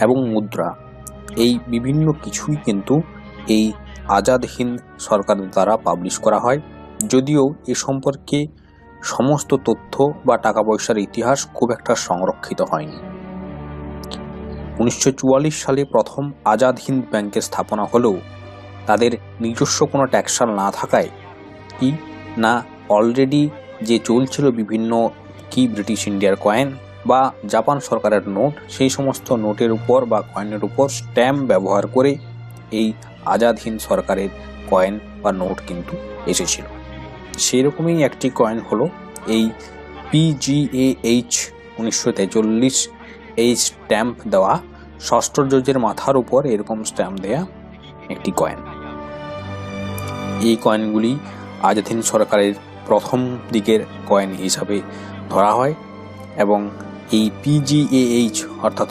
এবং মুদ্রা, এই বিভিন্ন কিছুই কিন্তু এই আজাদ হিন্দ সরকারের দ্বারা পাবলিশ করা হয়। যদিও এ সম্পর্কে সমস্ত তথ্য বা টাকা পয়সার ইতিহাস খুব একটা সংরক্ষিত হয়নি। 1944 সালে প্রথম আজাদ হিন্দ ব্যাংকের স্থাপনা হলেও তাদের নিজস্ব কোনো ট্যাক্সাল না থাকায় কি না অলরেডি যে চলছিল বিভিন্ন কি ব্রিটিশ ইন্ডিয়ার কয়েন বা জাপান সরকারের নোট, সেই সমস্ত নোটের উপর বা কয়েনের উপর স্ট্যাম্প ব্যবহার করে এই আজাদ হিন্দ সরকারের কয়েন বা নোট কিন্তু এসেছিল। সেই রকমই একটি কয়েন হলো এই PGAH 1943 এই স্ট্যাম্প দেওয়া, ষষ্ঠ জর্জের মাথার উপর এরকম স্ট্যাম্প দেওয়া একটি কয়েন। এই কয়েনগুলি আজাদ হিন্দ সরকারের প্রথম দিকের কয়েন হিসাবে ধরা হয় এবং এই PGAH অর্থাৎ